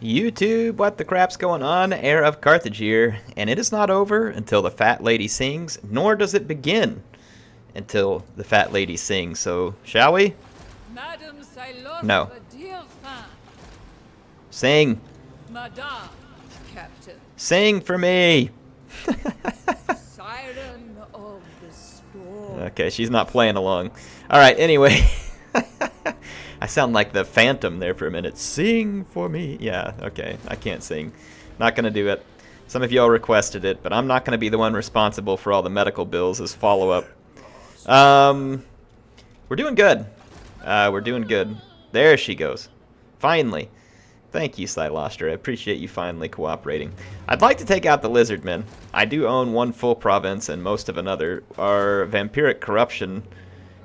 YouTube, what the crap's going on? HeirofCarthage here, and it is not over until the fat lady sings, nor does it begin until the fat lady sings. So, shall we? Madame Cylostra No. Direfin. Sing. Madame, Captain. Sing for me. Siren of the storm. Okay, she's not playing along. Alright, anyway. I sound like the Phantom there for a minute. Sing for me. Yeah, okay. I can't sing. Not going to do it. Some of y'all requested it, but I'm not going to be the one responsible for all the medical bills as follow-up. We're doing good. We're doing good. There she goes. Finally. Thank you, Cylostra. I appreciate you finally cooperating. I'd like to take out the Lizardmen. I do own one full province and most of another. Our vampiric corruption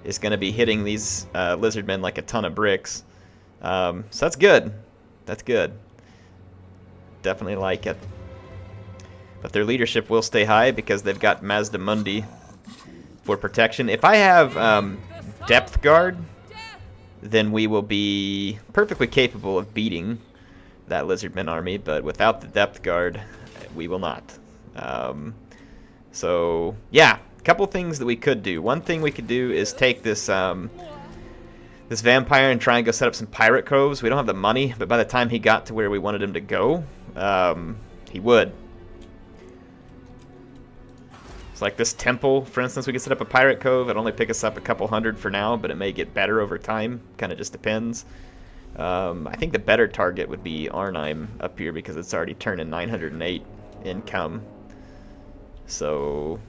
is going to be hitting these Lizardmen like a ton of bricks. So that's good. That's good. Definitely like it. But their leadership will stay high because they've got Mazda Mundi for protection. If I have Depth Guard, then we will be perfectly capable of beating that Lizardman army, but without the Depth Guard, we will not. So, yeah, a couple things that we could do. One thing we could do is take this this vampire and try and go set up some pirate coves. We don't have the money, but by the time he got to where we wanted him to go, he would. It's like this temple, for instance, we could set up a pirate cove. It'll only pick us up a couple hundred for now, but it may get better over time. Kind of just depends. I think the better target would be Arnhem up here because it's already turning 908 income. So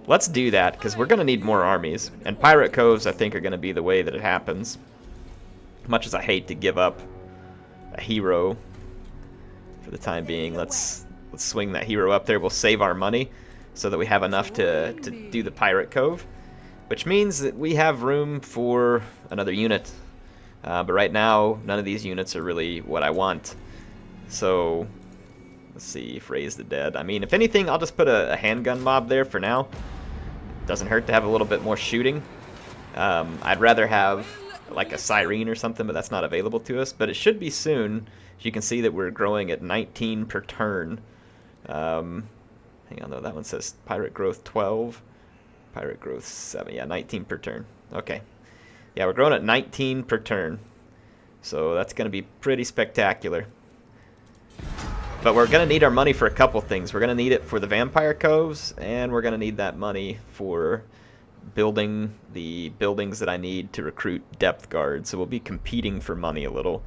let's do that because we're going to need more armies. And pirate coves, I think, are going to be the way that it happens. Much as I hate to give up a hero for the time being, let's swing that hero up there. We'll save our money so that we have enough to do the pirate cove, which means that we have room for another unit. But right now, none of these units are really what I want. So, let's see if Raise the Dead. I mean, if anything, I'll just put a handgun mob there for now. Doesn't hurt to have a little bit more shooting. I'd rather have like a Siren or something, but that's not available to us. But it should be soon. As you can see that we're growing at 19 per turn. Hang on though, that one says pirate growth 12, pirate growth 7. Yeah, 19 per turn. Okay. Yeah, we're growing at 19 per turn. So that's going to be pretty spectacular. But we're going to need our money for a couple things. We're going to need it for the vampire coves, and we're going to need that money for building the buildings that I need to recruit depth guards. So we'll be competing for money a little.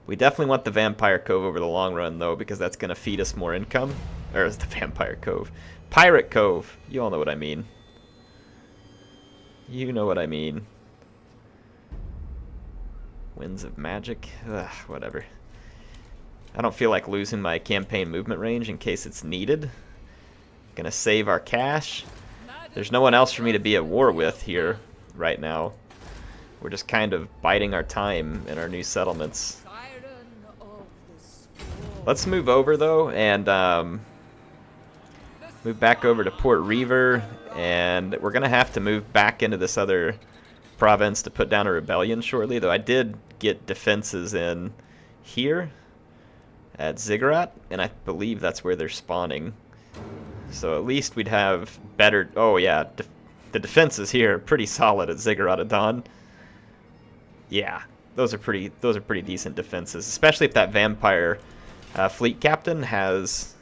We definitely want the Vampire Cove over the long run, though, because that's going to feed us more income. Or is the Vampire Cove? Pirate Cove. You all know what I mean. You know what I mean. Winds of Magic? Ugh, whatever. I don't feel like losing my campaign movement range in case it's needed. Gonna save our cash. There's no one else for me to be at war with here right now. We're just kind of biding our time in our new settlements. Let's move over, though, and move back over to Port Reaver, and we're going to have to move back into this other province to put down a rebellion shortly, though I did get defenses in here at Ziggurat, and I believe that's where they're spawning. So at least we'd have better... Oh, yeah, the defenses here are pretty solid at Ziggurat Dawn. Yeah, those are pretty decent defenses, especially if that vampire... fleet captain has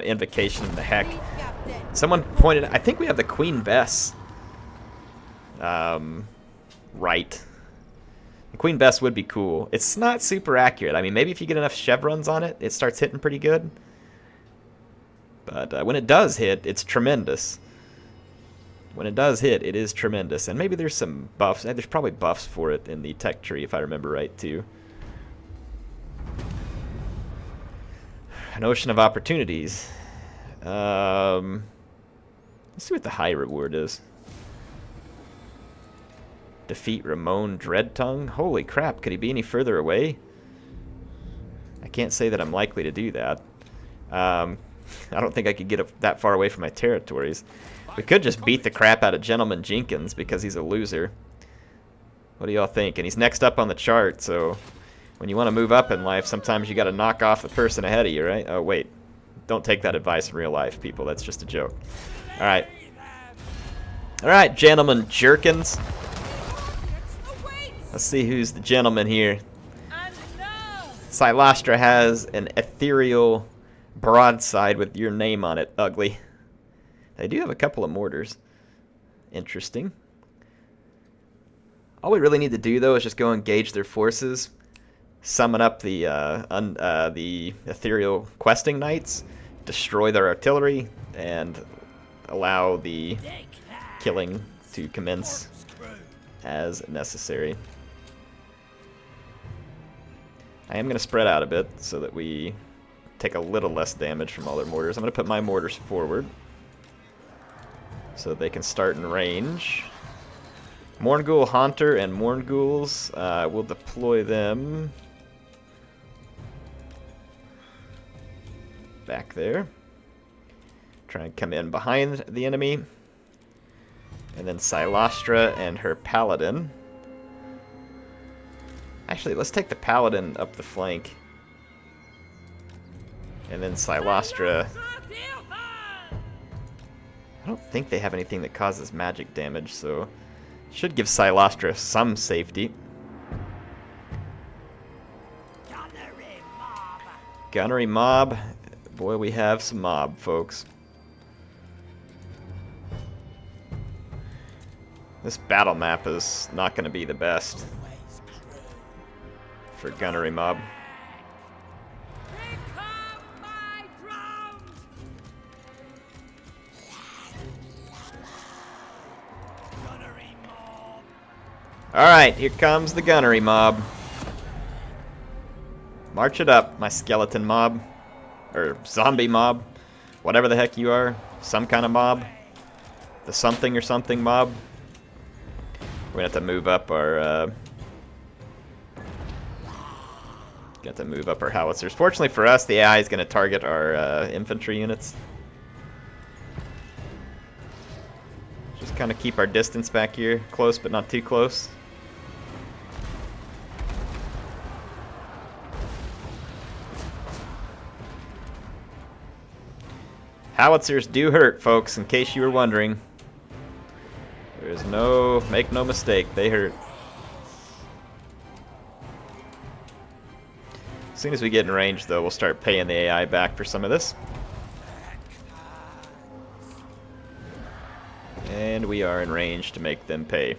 invocation in the heck. Someone pointed, I think we have the Queen Bess right. The Queen Bess would be cool. It's not super accurate. I mean, maybe if you get enough chevrons on it, it starts hitting pretty good. But when it does hit, it's tremendous. When it does hit, it is tremendous. And maybe there's some buffs. There's probably buffs for it in the tech tree, if I remember right, too. An ocean of opportunities. Let's see what the high reward is. Defeat Ramon Dreadtongue. Holy crap, could he be any further away? I can't say that I'm likely to do that. I don't think I could get that far away from my territories. We could just beat the crap out of Gentleman Jenkins because he's a loser. What do y'all think? And he's next up on the chart, so when you want to move up in life, sometimes you got to knock off the person ahead of you, right? Oh, wait. Don't take that advice in real life, people. That's just a joke. Alright. Alright, gentlemen jerkins. Let's see who's the gentleman here. Cylostra has an ethereal broadside with your name on it. Ugly. They do have a couple of mortars. Interesting. All we really need to do, though, is just go engage their forces, summon up the ethereal questing knights, destroy their artillery, and allow the killing to commence as necessary. I am going to spread out a bit so that we take a little less damage from all their mortars. I'm going to put my mortars forward so they can start in range. Morngul Haunter and Mornguls, we'll deploy them back there. Try and come in behind the enemy. And then Cylostra and her Paladin. Actually, let's take the Paladin up the flank. And then Cylostra. I don't think they have anything that causes magic damage, so should give Cylostra some safety. Gunnery Mob. Boy, we have some mob, folks. This battle map is not going to be the best for Gunnery Mob. Alright, here comes the Gunnery Mob. March it up, my skeleton mob. Or zombie mob. Whatever the heck you are. Some kind of mob. The something or something mob. We're gonna have to move up our howitzers. Fortunately for us, the AI is gonna target our infantry units. Just kind of keep our distance back here. Close, but not too close. Howitzers do hurt, folks, in case you were wondering. There's make no mistake, they hurt. As soon as we get in range, though, we'll start paying the AI back for some of this. And we are in range to make them pay.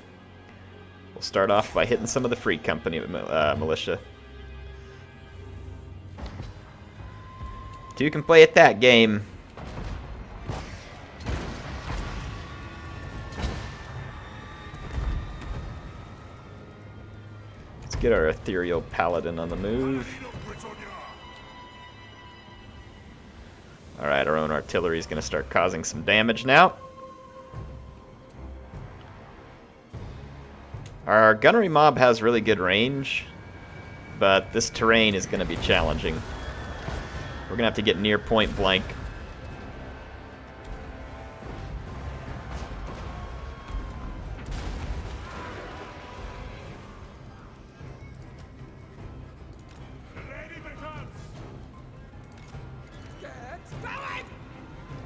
We'll start off by hitting some of the free company militia. Two can play at that game. Get our ethereal paladin on the move. Alright, our own artillery is going to start causing some damage now. Our gunnery mob has really good range, but this terrain is going to be challenging. We're going to have to get near point blank.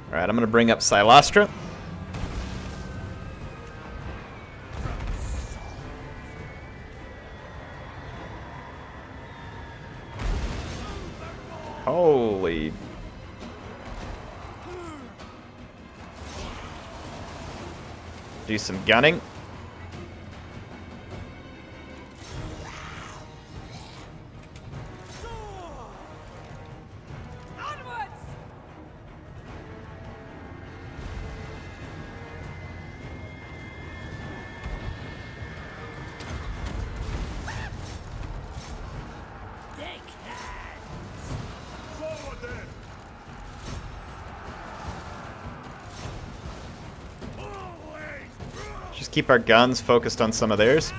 Alright, I'm going to bring up Cylostra. Holy. Do some gunning. Just keep our guns focused on some of theirs.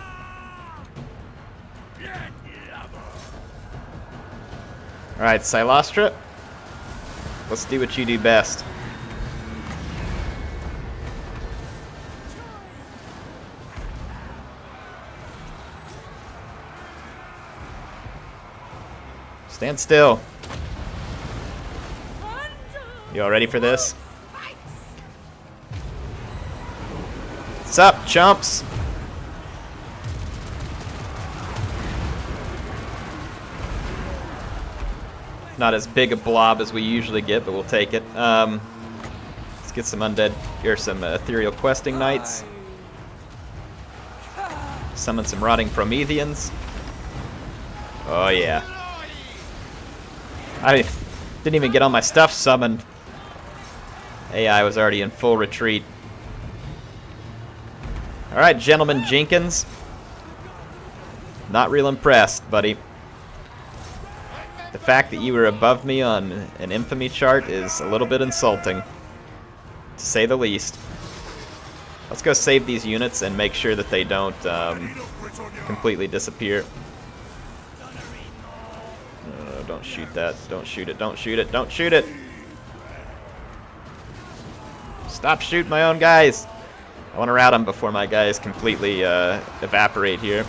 Alright, Cylostra. Let's do what you do best. Stand still. You all ready for this? What's up, chumps? Not as big a blob as we usually get, but we'll take it. Let's get some undead, or some ethereal questing knights. Summon some rotting Prometheans. Oh yeah. I didn't even get all my stuff summoned. AI was already in full retreat. Alright, Gentleman Jenkins. Not real impressed, buddy. The fact that you were above me on an infamy chart is a little bit insulting, to say the least. Let's go save these units and make sure that they don't completely disappear. Don't shoot that. Don't shoot it. Don't shoot it. Don't shoot it. Stop shooting my own guys. I want to rout them before my guys completely evaporate here.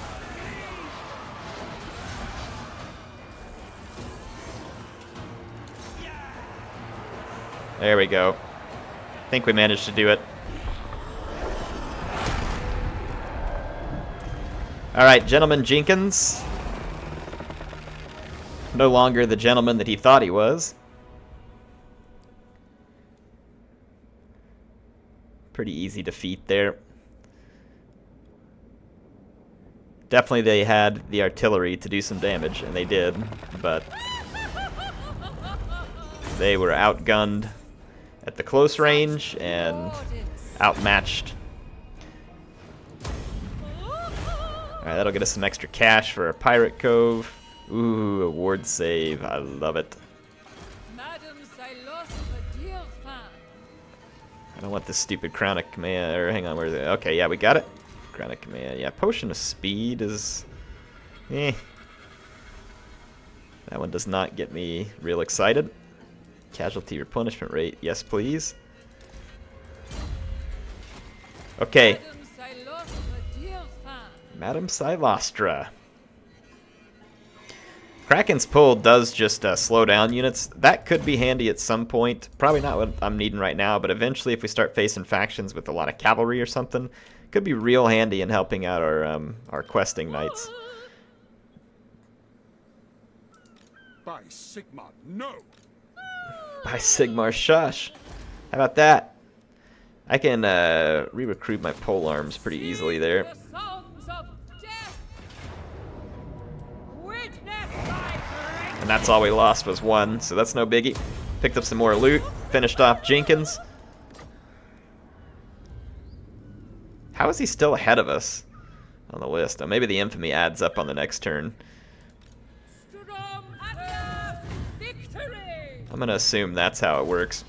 There we go. I think we managed to do it. Alright, Gentleman Jenkins. No longer the gentleman that he thought he was. Pretty easy defeat there. Definitely they had the artillery to do some damage, and they did, but they were outgunned at the close range and outmatched. Alright, that'll get us some extra cash for our pirate cove. Ooh, a ward save. I love it. Cylostra Direfin. I don't want this stupid crown of command. Or hang on, where is it? Okay, yeah, we got it. Crown of command. Yeah, potion of speed is... eh. That one does not get me real excited. Casualty replenishment rate. Yes, please. Okay. Madame Cylostra. Kraken's Pull does just slow down units. That could be handy at some point. Probably not what I'm needing right now, but eventually if we start facing factions with a lot of cavalry or something, could be real handy in helping out our questing knights. By Sigmar, no! By Sigmar, shush! How about that? I can re-recruit my pole arms pretty easily there. And that's all we lost was one, so that's no biggie. Picked up some more loot, finished off Jenkins. How is he still ahead of us on the list? Oh, maybe the infamy adds up on the next turn. I'm going to assume that's how it works.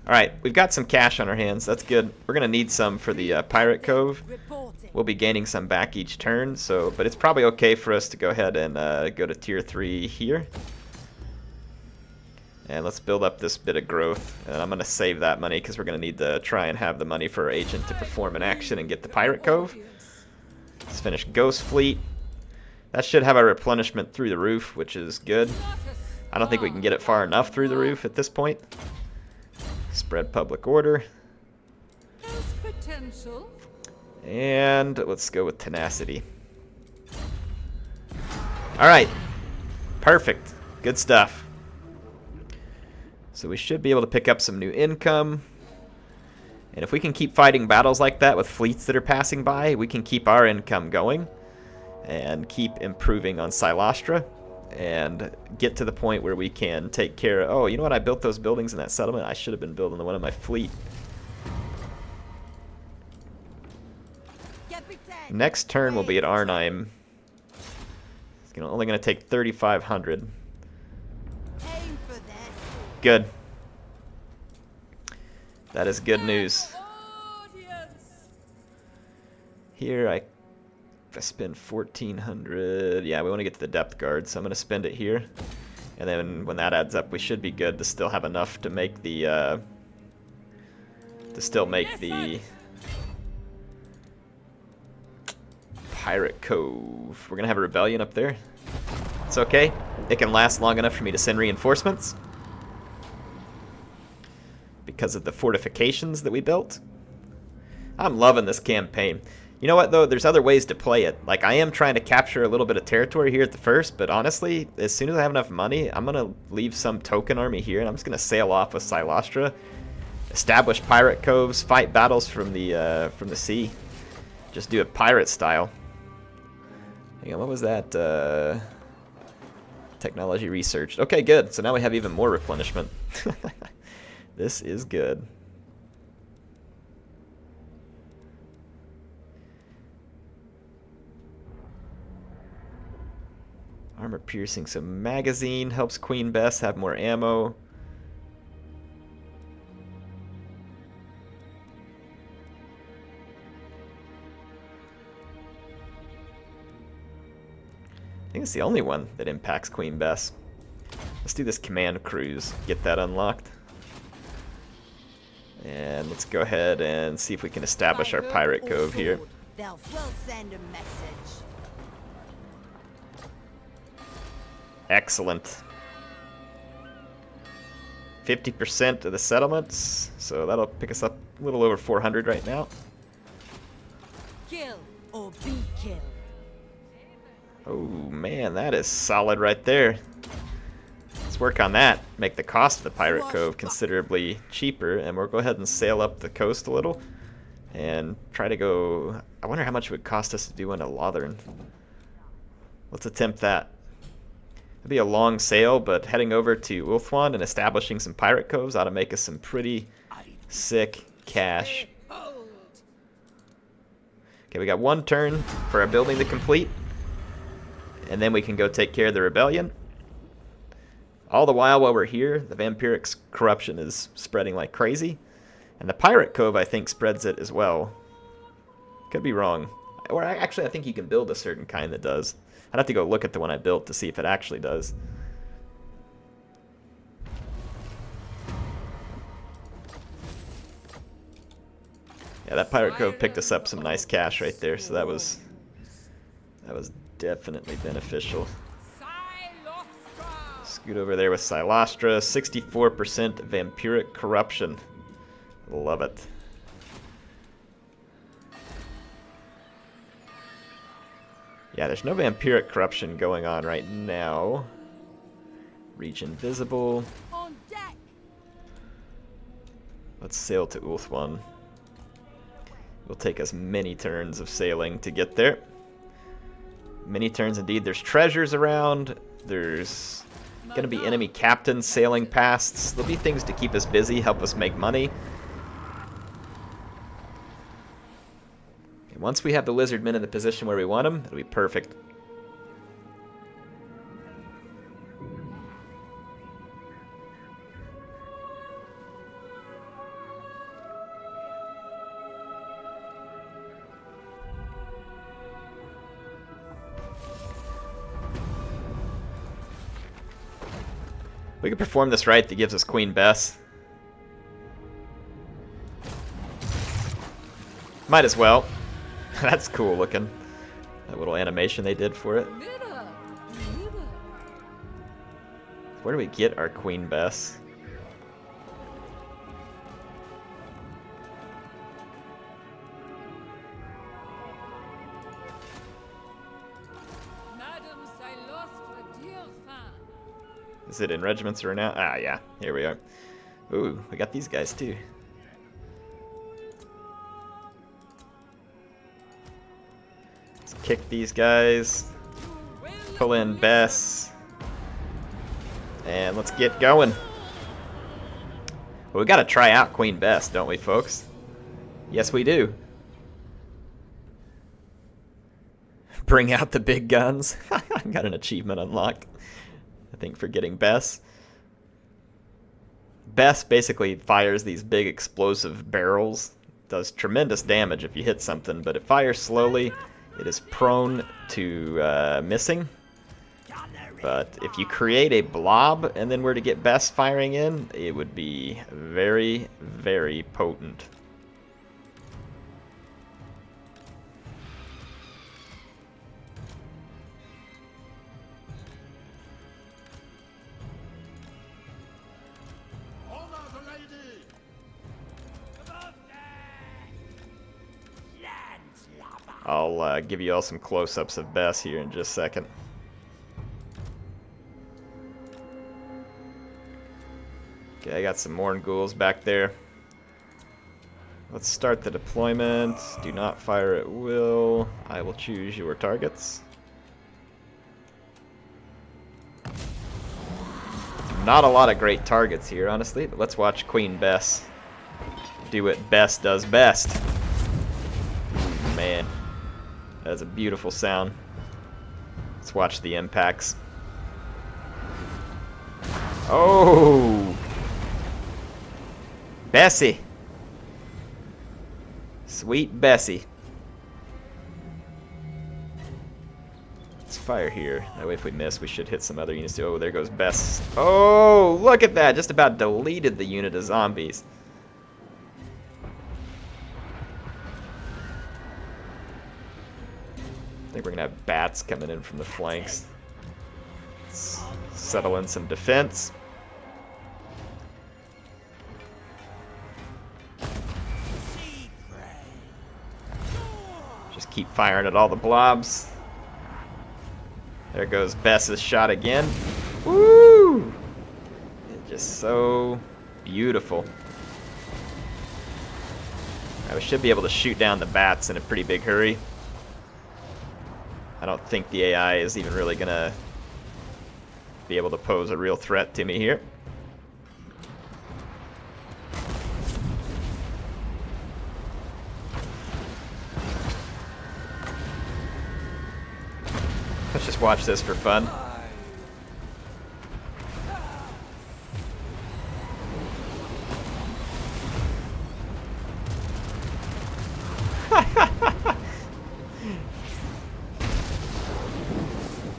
Alright, we've got some cash on our hands. That's good. We're going to need some for the Pirate Cove. We'll be gaining some back each turn, but it's probably okay for us to go ahead and go to Tier 3 here. And let's build up this bit of growth. And I'm going to save that money because we're going to need to try and have the money for our agent to perform an action and get the Pirate Cove. Let's finish Ghost Fleet. That should have our replenishment through the roof, which is good. I don't think we can get it far enough through the roof at this point. Spread public order. And let's go with tenacity. Alright. Perfect. Good stuff. So we should be able to pick up some new income. And if we can keep fighting battles like that with fleets that are passing by, we can keep our income going. And keep improving on Cylostra. And get to the point where we can take care of... oh, you know what? I built those buildings in that settlement. I should have been building the one in my fleet. Next turn will be at Arnheim. It's only going to take 3,500. Good. That is good news. Here I spend 1,400. Yeah, we want to get to the depth guard, so I'm going to spend it here. And then when that adds up, we should be good to still have enough to make the Pirate Cove. We're going to have a rebellion up there. It's okay. It can last long enough for me to send reinforcements. Because of the fortifications that we built. I'm loving this campaign. You know what, though? There's other ways to play it. Like, I am trying to capture a little bit of territory here at the first, but honestly, as soon as I have enough money, I'm going to leave some token army here, and I'm just going to sail off with Cylostra, establish pirate coves, fight battles from the sea. Just do it pirate style. Hang on, what was that? Technology researched. Okay, good. So now we have even more replenishment. This is good. Armor piercing, so magazine helps Queen Bess have more ammo. I think it's the only one that impacts Queen Bess. Let's do this command cruise, get that unlocked. And let's go ahead and see if we can establish our pirate cove here. Thou will send a message. Excellent. 50% of the settlements, so that'll pick us up a little over 400 right now. Kill or be killed. Oh man, that is solid right there. Let's work on that. Make the cost of the pirate cove considerably cheaper, and we'll go ahead and sail up the coast a little and try to go. I wonder how much it would cost us to do into Lothern. Let's attempt that. It'll be a long sail, but heading over to Ulthuan and establishing some pirate coves ought to make us some pretty sick cash. Okay, we got one turn for our building to complete, and then we can go take care of the rebellion. All the while we're here, the vampiric corruption is spreading like crazy, and the pirate cove, I think, spreads it as well. Could be wrong. Or actually, I think you can build a certain kind that does. I'd have to go look at the one I built to see if it actually does. Yeah, that pirate cove picked us up some nice cash right there, so that was definitely beneficial. Scoot over there with Cylostra. 64% vampiric corruption. Love it. Yeah, there's no vampiric corruption going on right now. Region visible. On deck. Let's sail to Ulthuan. It'll take us many turns of sailing to get there. Many turns indeed. There's treasures around. There's gonna be enemy captains sailing past. There'll be things to keep us busy, help us make money. And once we have the lizardmen in the position where we want them, it'll be perfect. We can perform this right that gives us Queen Bess. Might as well. That's cool looking. That little animation they did for it. Where do we get our Queen Bess? Is it in regiments or now? Ah, yeah. Here we are. Ooh, we got these guys too. Let's kick these guys. Pull in Bess. And let's get going. Well, we gotta try out Queen Bess, don't we, folks? Yes, we do. Bring out the big guns. Got an achievement unlocked, I think, for getting Bess. Bess basically fires these big explosive barrels. Does tremendous damage if you hit something, but it fires slowly. It is prone to missing. But if you create a blob and then were to get Bess firing in, it would be very, very potent. I'll give you all some close-ups of Bess here in just a second. Okay, I got some Morn ghouls back there. Let's start the deployment. Do not fire at will. I will choose your targets. Not a lot of great targets here, honestly, but let's watch Queen Bess do what Bess does best. Ooh, man, that is a beautiful sound. Let's watch the impacts. Oh! Bessie! Sweet Bessie. Let's fire here. That way if we miss, we should hit some other units too. Oh, there goes Bess. Oh, look at that! Just about deleted the unit of zombies. I think we're gonna have bats coming in from the flanks. Let's settle in some defense. Just keep firing at all the blobs. There goes Bess's shot again. Woo! It's just so beautiful. I should be able to shoot down the bats in a pretty big hurry. I don't think the AI is even really gonna be able to pose a real threat to me here. Let's just watch this for fun.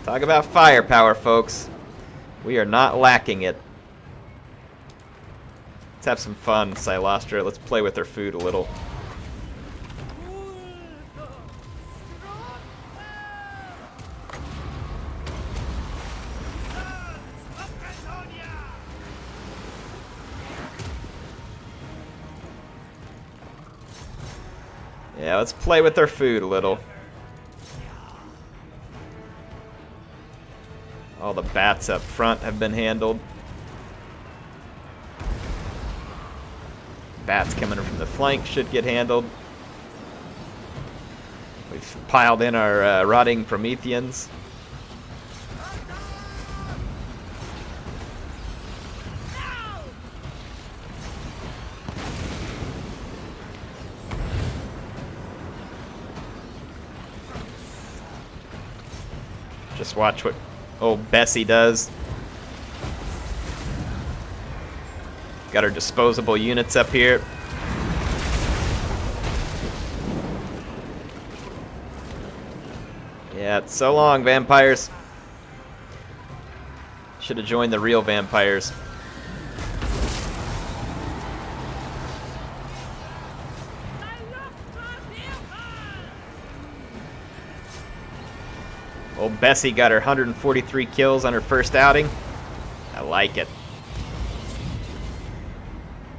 Talk about firepower, folks. We are not lacking it. Let's have some fun, Cylostra. Let's play with our food a little. Yeah, let's play with our food a little. All the bats up front have been handled. Bats coming from the flank should get handled. We've piled in our rotting Prometheans. Just watch what old Bessie does. Got her disposable units up here. Yeah, it's so long, vampires. Should have joined the real vampires. Old Bessie got her 143 kills on her first outing. I like it.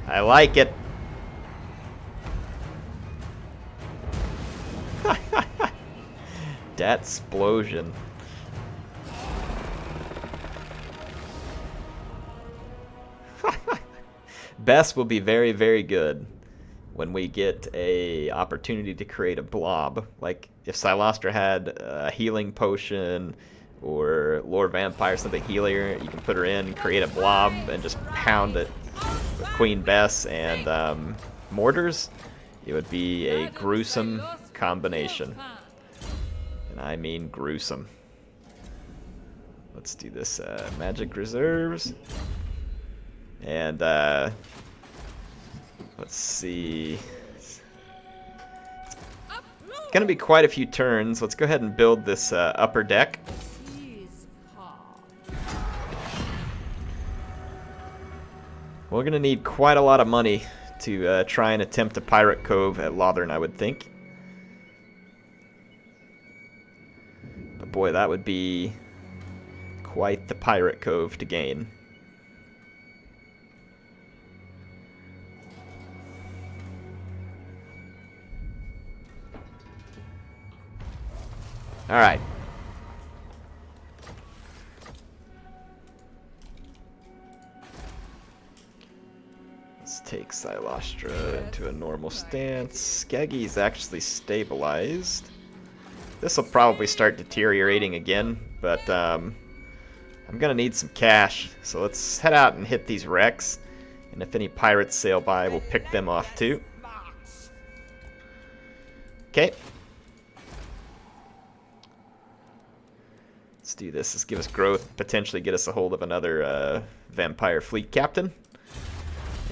I like it. Dat explosion. Bess will be very, very good when we get a opportunity to create a blob. Like if Cylostra had a healing potion or Lord Vampire, something healer, you can put her in, create a blob, and just pound it with Queen Bess and mortars. It would be a gruesome combination. And I mean gruesome. Let's do this magic reserves. And let's see. It's gonna be quite a few turns. Let's go ahead and build this upper deck. We're gonna need quite a lot of money to try and attempt a pirate cove at Lothern, I would think. But boy, that would be quite the pirate cove to gain. Alright. Let's take Cylostra into a normal stance. Skeggy's actually stabilized. This will probably start deteriorating again, but I'm gonna need some cash. So let's head out and hit these wrecks. And if any pirates sail by, we'll pick them off too. Okay. Let's do this. Let's give us growth, potentially get us a hold of another vampire fleet captain.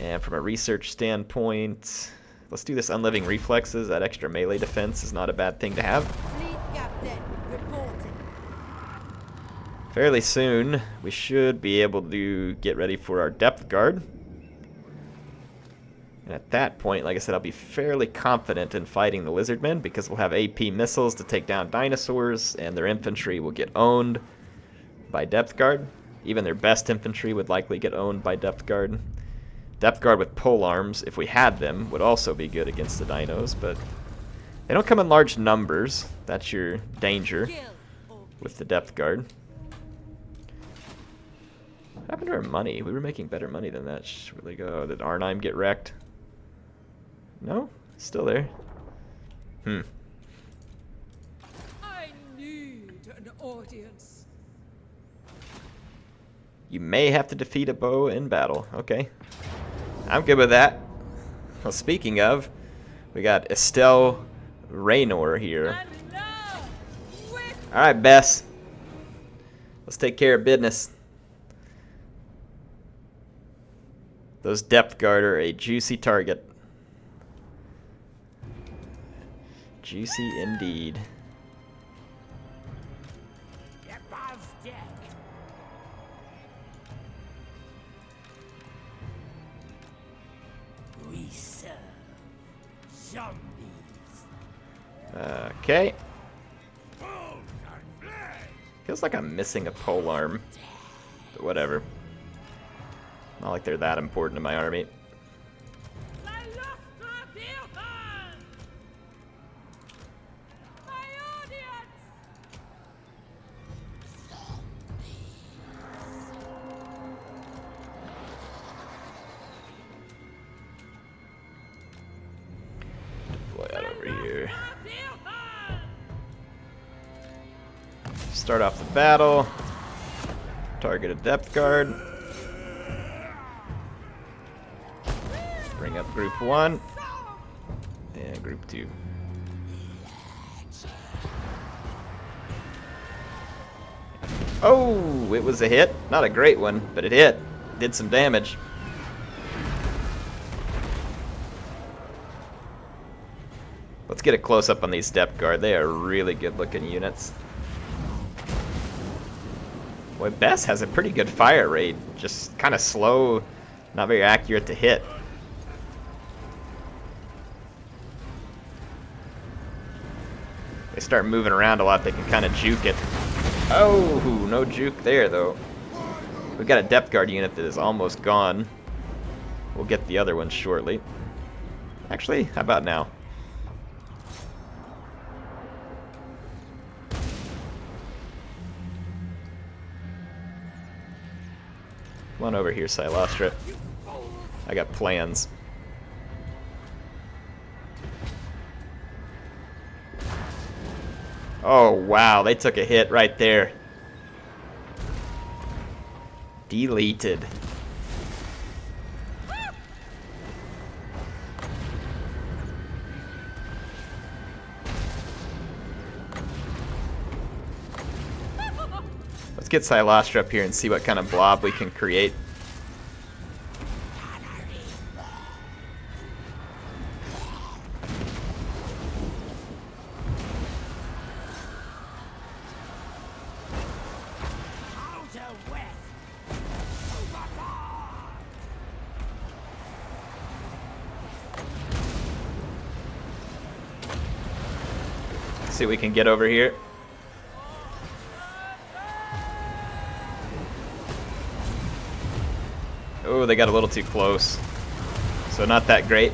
And from a research standpoint, let's do this unliving reflexes. That extra melee defense is not a bad thing to have. Fleet captain, reporting. Fairly soon, we should be able to get ready for our depth guard. And at that point, like I said, I'll be fairly confident in fighting the lizardmen because we'll have AP missiles to take down dinosaurs, and their infantry will get owned by depth guard. Even their best infantry would likely get owned by depth guard. Depth guard with pole arms, if we had them, would also be good against the dinos, but they don't come in large numbers. That's your danger with the depth guard. What happened to our money? We were making better money than that. Where'd they go? Did Arnheim get wrecked? No? Still there. I need an audience. You may have to defeat a bow in battle. Okay. I'm good with that. Well, speaking of, we got Estelle Raynor here. Alright, Bess. Let's take care of business. Those depth guard are a juicy target. Juicy indeed. We serve zombies. Okay. Feels like I'm missing a pole arm. But whatever. Not like they're that important to my army. Cylostra Direfin! My audience! Deploy out over here. Start off the battle. Target a depth guard. Bring up group 1 and group 2. Oh, it was a hit. Not a great one, but it hit. Did some damage. Let's get a close-up on these depth guard. They are really good-looking units. Boy, Bess has a pretty good fire rate. Just kind of slow, not very accurate to hit. They start moving around a lot, they can kind of juke it. Oh, no juke there, though. We've got a depth guard unit that is almost gone. We'll get the other one shortly. Actually, how about now? Come on over here, Cylostra. I got plans. Oh, wow, they took a hit right there. Deleted. Let's get Cylostra up here and see what kind of blob we can create. See what we can get over here. Oh, they got a little too close. So not that great.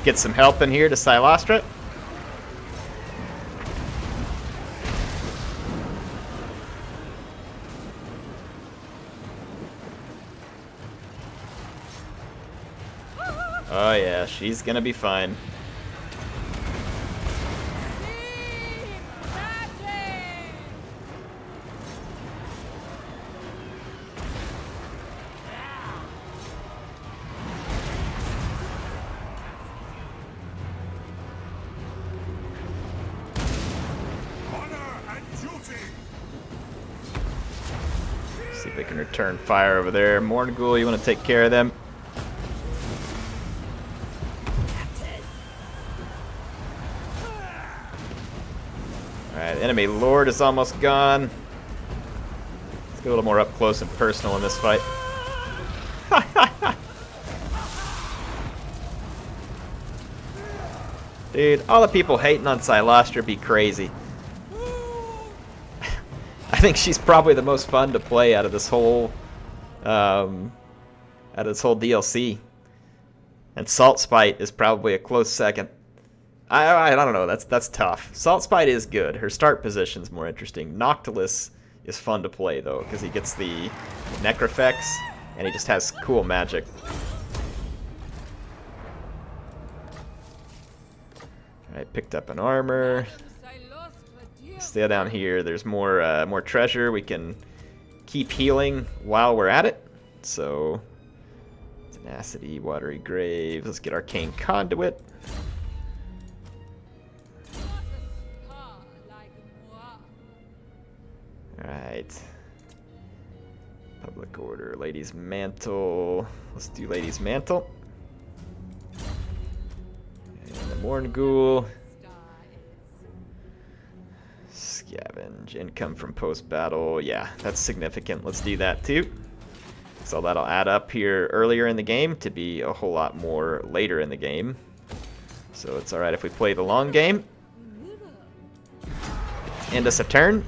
get some help in here to Cylostra. Oh yeah, she's gonna be fine. See if they can return fire over there. Morngul, you want to take care of them? Alright, enemy lord is almost gone. Let's get a little more up close and personal in this fight. Dude, all the people hating on Cylostra be crazy. I think she's probably the most fun to play out of this whole DLC. And Salt Spite is probably a close second. I don't know. That's tough. Salt Spite is good. Her start position's more interesting. Noctilus is fun to play though, because he gets the Necrofex and he just has cool magic. Alright, picked up an armor. Stay down here. There's more treasure. We can keep healing while we're at it. So, tenacity, watery grave. Let's get arcane conduit. Alright. Public order, Lady's Mantle. Let's do Lady's Mantle. And the Morngul. Scavenge, income from post-battle. Yeah, that's significant. Let's do that too. So that'll add up here earlier in the game to be a whole lot more later in the game. So it's alright if we play the long game. End us a turn.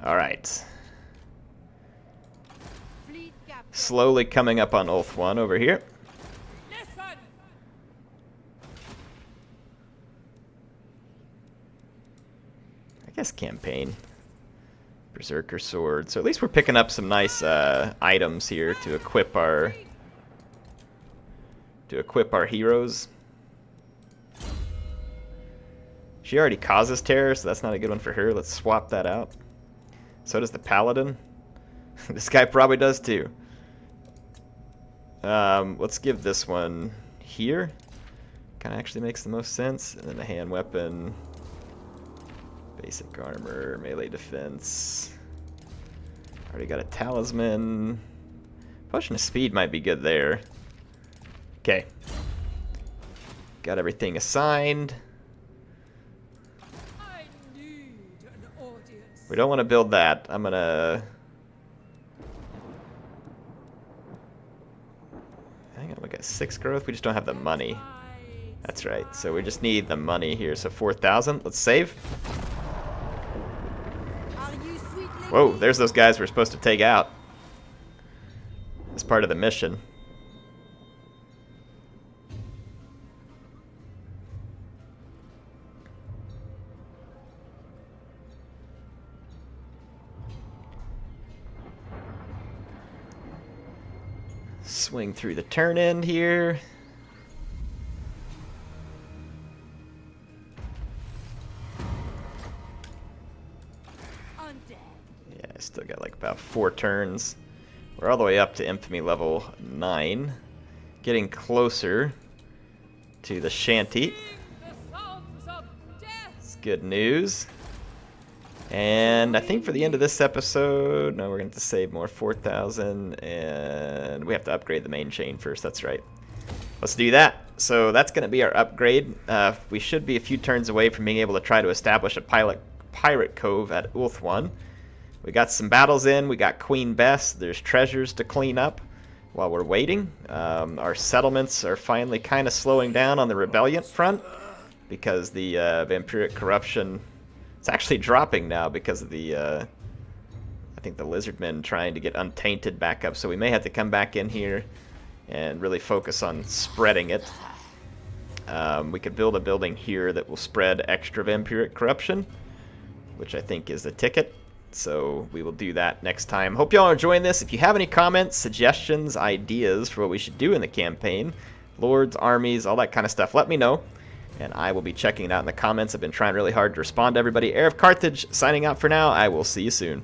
Alright. Slowly coming up on Ulth 1 over here. I guess campaign. Berserker sword. So at least we're picking up some nice items here to equip our heroes. She already causes terror, so that's not a good one for her. Let's swap that out. So does the paladin. This guy probably does too. Let's give this one here. Kind of actually makes the most sense. And then the hand weapon. Basic armor, melee defense. Already got a talisman. Potion of speed might be good there. Okay. Got everything assigned. We don't want to build that. I'm gonna... Hang on, we got 6 growth. We just don't have the money. That's right. So we just need the money here. So 4,000. Let's save. Whoa, there's those guys we're supposed to take out. As part of the mission. Swing through the turn end here. Yeah, I still got like about 4 turns. We're all the way up to infamy level 9. Getting closer to the shanty. It's good news. And I think for the end of this episode, no, we're going to have to save more, 4,000, and we have to upgrade the main chain first, that's right. Let's do that. So that's going to be our upgrade. We should be a few turns away from being able to try to establish a Pirate Cove at Ulthuan. We got some battles in. We got Queen Bess. There's treasures to clean up while we're waiting. Our settlements are finally kind of slowing down on the rebellion front because the vampiric corruption, it's actually dropping now because of the I think the lizardmen trying to get Untainted back up. So we may have to come back in here and really focus on spreading it. We could build a building here that will spread extra vampiric corruption, which I think is the ticket. So we will do that next time. Hope y'all are enjoying this. If you have any comments, suggestions, ideas for what we should do in the campaign, lords, armies, all that kind of stuff, let me know. And I will be checking it out in the comments. I've been trying really hard to respond to everybody. HeirofCarthage signing out for now. I will see you soon.